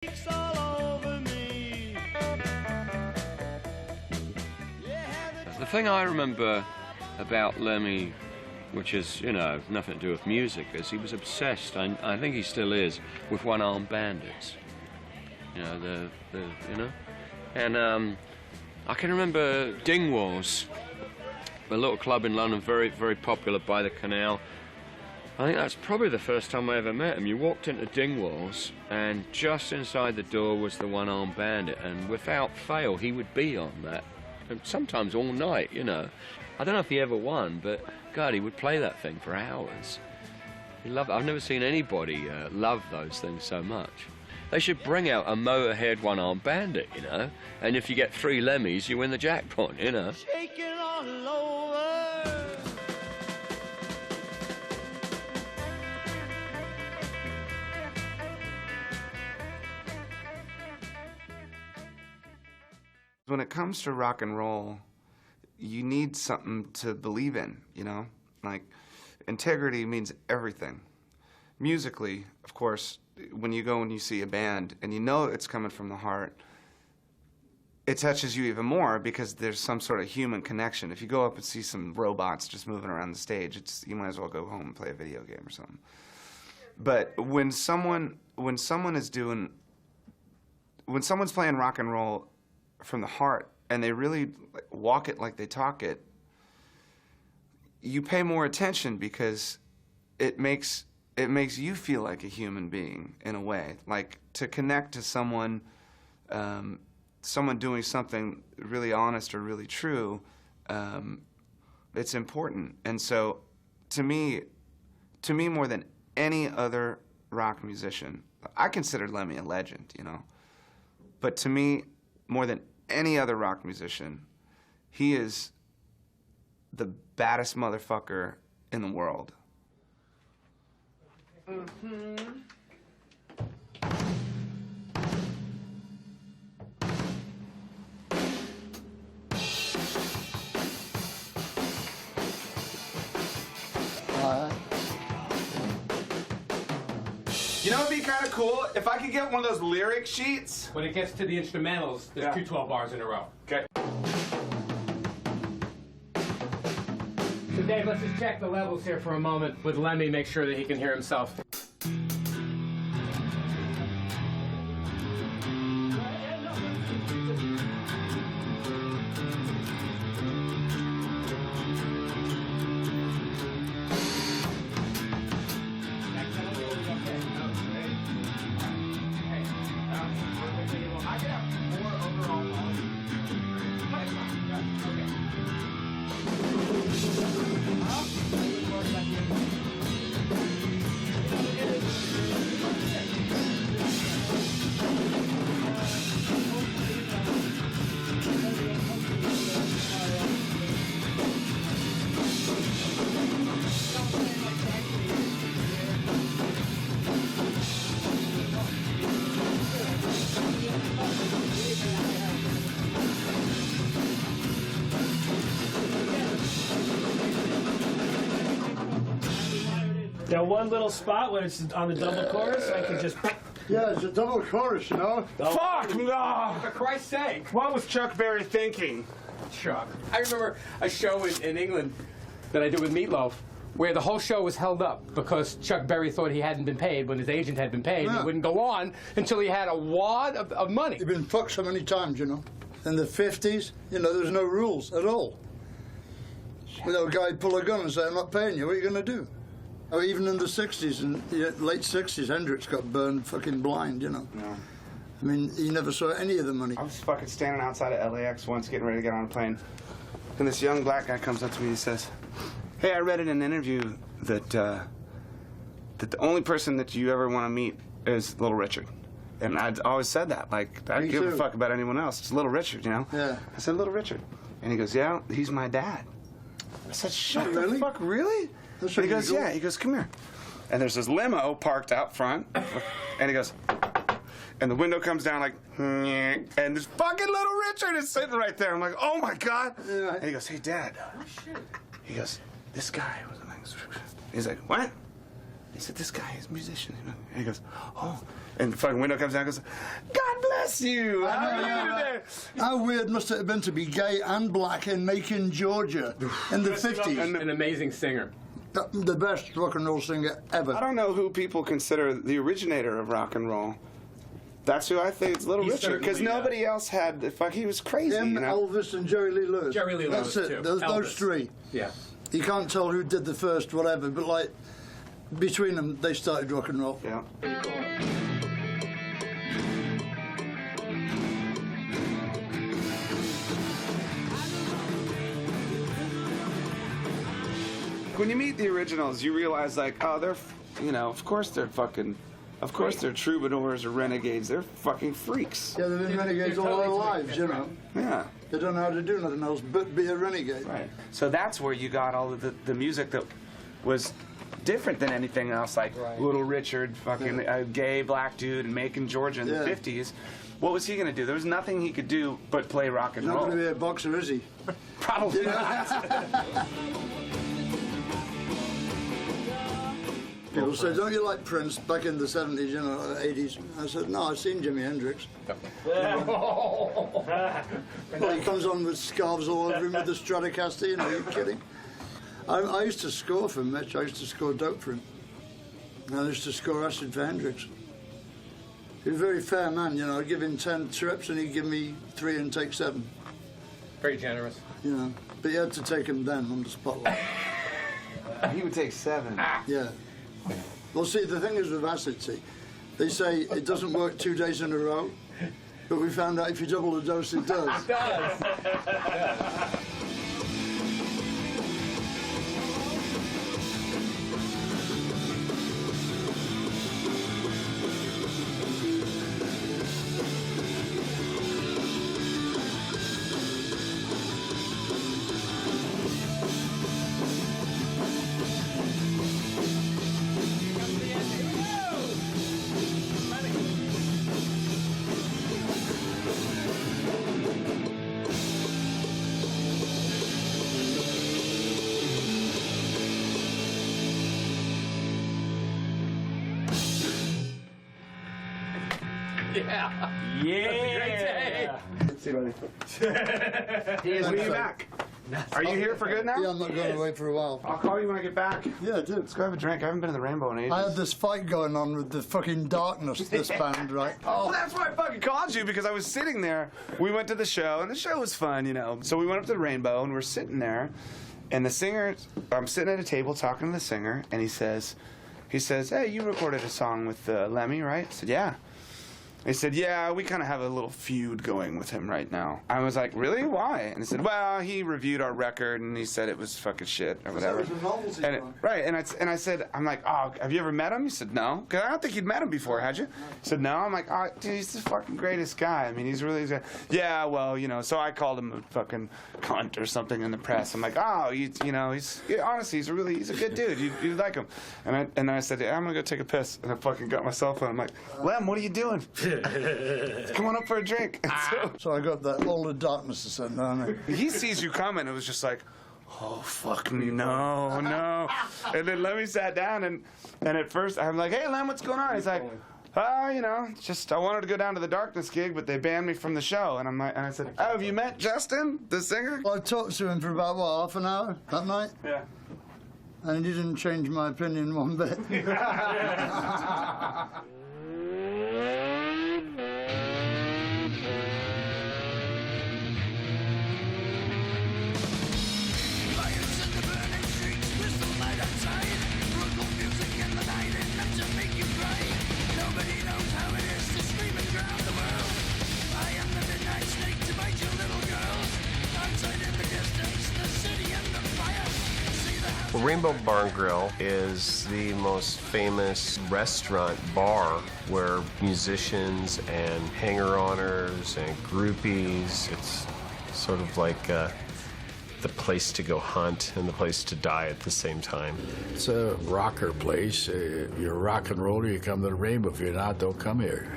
The thing I remember about Lemmy, which is, you know, nothing to do with music, is he was obsessed, I think he still is, with one-armed bandits. You know, you know? And I can remember Dingwalls, a little club in London, very, very popular by the canal. I think that's probably the first time I ever met him. You walked into Dingwalls, and just inside the door was the one-armed bandit, and without fail, he would be on that. And sometimes all night, you know. I don't know if he ever won, but God, he would play that thing for hours. He loved it. I've never seen anybody love those things so much. They should bring out a motorhead one-armed bandit, you know, and if you get 3 Lemmys, you win the jackpot, you know. Shaking all over. When it comes to rock and roll, you need something to believe in, you know? Like, integrity means everything. Musically, of course, when you go and you see a band and you know it's coming from the heart, it touches you even more because there's some sort of human connection. If you go up and see some robots just moving around the stage, you might as well go home and play a video game or something. But when someone's playing rock and roll from the heart and they really walk it like they talk it, you pay more attention because it makes you feel like a human being in a way. Like, to connect to someone, someone doing something really honest or really true, it's important. And so, to me more than any other rock musician, I consider Lemmy a legend, you know. But to me, more than any other rock musician, he is the baddest motherfucker in the world. You know, it'd be kind of cool if I could get one of those lyric sheets. When it gets to the instrumentals, there's 2 12 bars in a row. Okay. So Dave, let's just check the levels here for a moment with Lemmy, make sure that he can hear himself. That one little spot when it's on the double chorus, I can just... Yeah, it's a double chorus, you know? Fuck no! For Christ's sake. What was Chuck Berry thinking? Chuck. I remember a show in England that I did with Meatloaf where the whole show was held up because Chuck Berry thought he hadn't been paid when his agent had been paid. Yeah. He wouldn't go on until he had a wad of money. He'd been fucked so many times, you know. In the 50s, you know, there was no rules at all. You know, a guy would pull a gun and say, I'm not paying you, what are you going to do? Or even in the 60s, and late 60s, Hendrix got burned fucking blind, you know. Yeah. I mean, he never saw any of the money. I was fucking standing outside of LAX once getting ready to get on a plane, and this young black guy comes up to me and he says, hey, I read in an interview that the only person that you ever want to meet is Little Richard. And I'd always said that, like, I don't give a fuck about anyone else. It's Little Richard, you know? Yeah. I said, Little Richard. And he goes, yeah, he's my dad. I said, shut the fuck, really? And he goes, yeah. He goes, come here. And there's this limo parked out front. And he goes, and the window comes down like, and this fucking Little Richard is sitting right there. I'm like, oh my God. Yeah. And he goes, hey, Dad. Oh, shit. He goes, this guy was, he's like, what? He said, this guy is a musician. And he goes, oh. And the fucking window comes down and goes, God bless you. How are you today? How weird must it have been to be gay and black in Macon, Georgia in the 50s? An amazing singer. The best rock and roll singer ever. I don't know who people consider the originator of rock and roll. That's who I think is Little He's Richard, because certainly, nobody else had. He was crazy. Him, you know? Elvis, and Jerry Lee Lewis. Jerry Lee Lewis, That's it. too. Those Elvis. three. Yeah. You can't tell who did the first, whatever, but like between them, they started rock and roll. Yeah. When you meet the originals, you realize like, oh, they're, you know, of course they're troubadours or renegades. They're fucking freaks. Yeah, they've been renegades all their lives, you know. Yeah. They don't know how to do nothing else but be a renegade. Right. So that's where you got all of the music that was different than anything else, like Little Richard, fucking a gay black dude in Macon, Georgia in the 50s. What was he going to do? There was nothing he could do but play rock and He's not roll. going to be a boxer, is he? Probably not. People say, don't you like Prince back in the 70s, you know, 80s? I said, no, I've seen Jimi Hendrix. Well, he comes on with scarves all over him with the Stratocaster, you know, are you kidding? I used to score for Mitch. I used to score dope for him. And I used to score acid for Hendrix. He was a very fair man, you know. I'd give him 10 trips and he'd give me 3 and take 7. Very generous. You know, but you had to take him then on the spotlight. He would take 7. Yeah. Well, see, the thing is with acid, see, they say it doesn't work 2 days in a row, but we found out if you double the dose, it does. It does. Yeah. Yeah. See, buddy. When are you back? Are you here for good now? Yeah, I'm not going away for a while. I'll call you when I get back. Yeah, I do. Let's go have a drink. I haven't been to the Rainbow in ages. I had this fight going on with the fucking Darkness, this band, right? Oh, that's why I fucking called you, because I was sitting there. We went to the show, and the show was fun, you know. So we went up to the Rainbow, and we're sitting there, and the singer, I'm sitting at a table talking to the singer, and he says, hey, you recorded a song with Lemmy, right? I said, yeah. He said, yeah, we kind of have a little feud going with him right now. I was like, really? Why? And he said, well, he reviewed our record, and he said it was fucking shit, or whatever. It was a novelty And song. right, and I said, I'm like, oh, have you ever met him? He said, no. Because I don't think you'd met him before, had you? He said, no. I'm like, oh, dude, he's the fucking greatest guy. I mean, he's really, yeah, well, you know, so I called him a fucking cunt or something in the press. I'm like, oh, you know, honestly, he's a good dude. You like him. And then I said, I'm going to go take a piss. And I fucking got my cell phone. I'm like, Lem, what are you doing? Come on up for a drink. So I got that all the Darkness to send down. He sees you coming. It was just like, oh, fuck me, no. And then Lemmy sat down, and at first I'm like, hey, Lem, what's going on? He's like, you know, just I wanted to go down to the Darkness gig, but they banned me from the show. And I said, oh, have you met Justin, the singer? Well, I talked to him for about, what, half an hour that night? Yeah. And he didn't change my opinion one bit. Well, Rainbow Barn Grill is the most famous restaurant bar where musicians and hanger-oners and groupies, it's sort of like the place to go hunt and the place to die at the same time. It's a rocker place. If you're a rock and roller, you come to the Rainbow. If you're not, don't come here.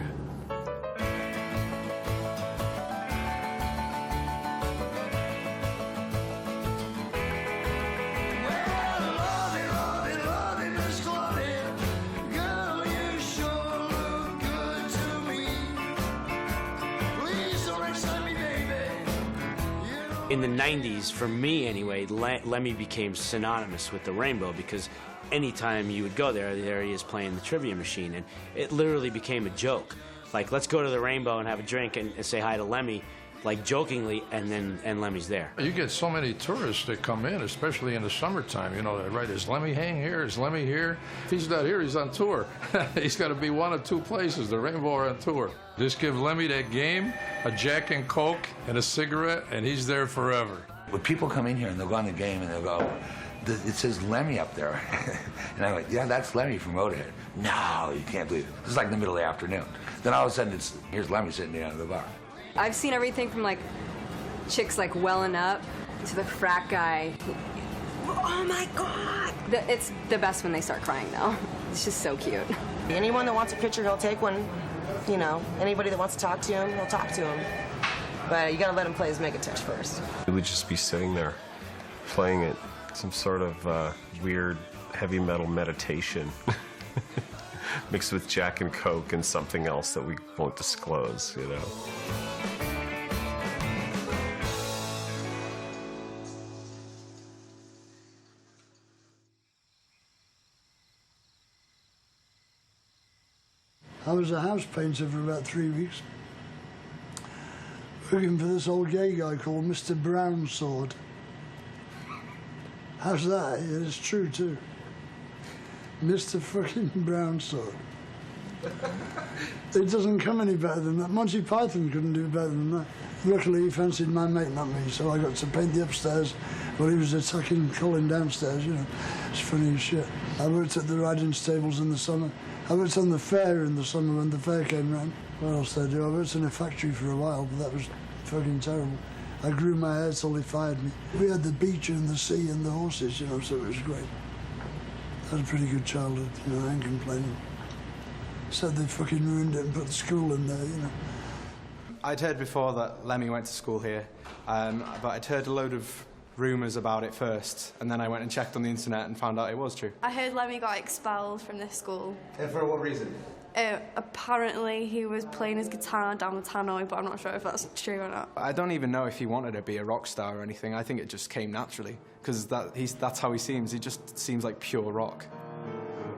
In the 90s, for me anyway, Lemmy became synonymous with the Rainbow because anytime you would go there, there he is playing the trivia machine, and it literally became a joke. Like, let's go to the Rainbow and have a drink and say hi to Lemmy, like jokingly, and Lemmy's there. You get so many tourists that come in, especially in the summertime. You know, right? Is Lemmy hang here? Is Lemmy here? If he's not here, he's on tour. He's got to be one of two places, the Rainbow or on tour. Just give Lemmy that game, a Jack and Coke, and a cigarette, and he's there forever. When people come in here and they'll go on the game and they'll go, it says Lemmy up there. And I'm like, yeah, that's Lemmy from Motorhead. No, you can't believe it. This is like in the middle of the afternoon. Then all of a sudden, here's Lemmy sitting down at the bar. I've seen everything from like chicks like welling up to the frat guy. Oh my God! It's the best when they start crying though. It's just so cute. Anyone that wants a picture, he'll take one. You know, anybody that wants to talk to him, he'll talk to him. But you gotta let him play his Megatouch first. We would just be sitting there playing it, some sort of weird heavy metal meditation mixed with Jack and Coke and something else that we won't disclose, you know. I was a house painter for about 3 weeks, working for this old gay guy called Mr. Brownsword. How's that? It's true too. Mr. fucking Brownsword. It doesn't come any better than that. Monty Python couldn't do better than that. Luckily, he fancied my mate, not me, so I got to paint the upstairs while he was attacking Colin downstairs, you know. It's funny as shit. I worked at the riding stables in the summer. I worked on the fair in the summer when the fair came round. What else did I do? I worked in a factory for a while, but that was fucking terrible. I grew my hair till they fired me. We had the beach and the sea and the horses, you know, so it was great. I had a pretty good childhood, you know, I ain't complaining. Said they fucking ruined it and put the school in there, you know. I'd heard before that Lemmy went to school here, but I'd heard a load of rumours about it first, and then I went and checked on the internet and found out it was true. I heard Lemmy got expelled from this school. For what reason? Apparently he was playing his guitar down the tannoy, but I'm not sure if that's true or not. I don't even know if he wanted to be a rock star or anything. I think it just came naturally, because that's how he seems. He just seems like pure rock.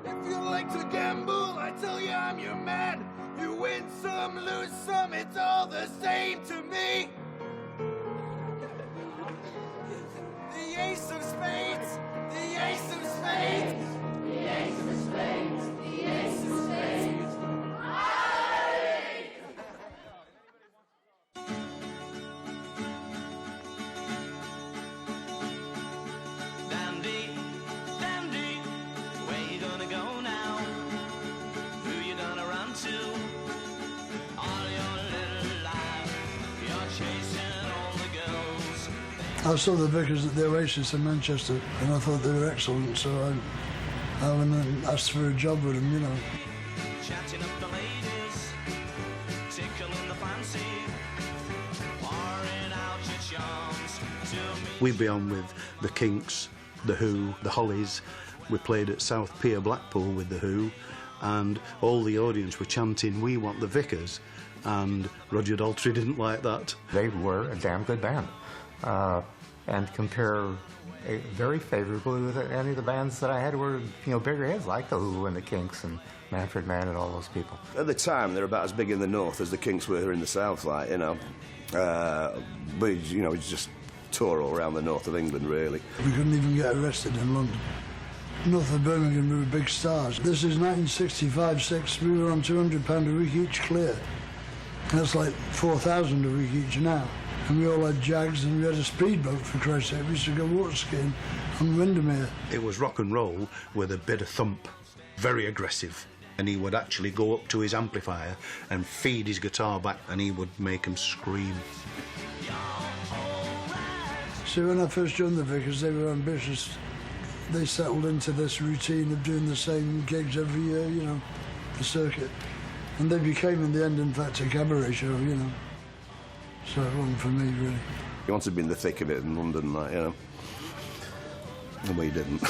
If you like to gamble, I tell you I'm your man. You win some, lose some, it's all the same to me. The ace of spades, the ace of spades, the ace of spades, the ace of spades. Dandy, dandy, where you gonna go now? Who you gonna run to? All your little life, you're chasing all the girls. I saw the Vickers at the Oasis in Manchester, and I thought they were excellent, so I went and asked for a job with them, you know. Chatting up the ladies, tickling the fancy, pouring out your charms to me. We'd be on with the Kinks, the Who, the Hollies. We played at South Pier, Blackpool with the Who, and all the audience were chanting, "We want the Vickers," and Roger Daltrey didn't like that. They were a damn good band, and compare very favorably with any of the bands that I had were, you know, bigger hits, like the Who and the Kinks and Manfred Mann and all those people. At the time, they were about as big in the north as the Kinks were in the south, like, you know. We just tour all around the north of England, really. We couldn't even get arrested in London. North of Birmingham, we were big stars. This is 1965-6. We were on £200 a week each clear. That's like 4,000 a week each now. And we all had Jags, and we had a speedboat, for Christ's sake. We used to go water skiing on Windermere. It was rock and roll with a bit of thump, very aggressive. And he would actually go up to his amplifier and feed his guitar back, and he would make him scream. See, when I first joined the Vickers, they were ambitious. They settled into this routine of doing the same gigs every year, you know, the circuit. And they became, in the end, in fact, a cabaret show, you know. So it wasn't for me, really. You wanted to be in the thick of it in London, like, you know. And we didn't.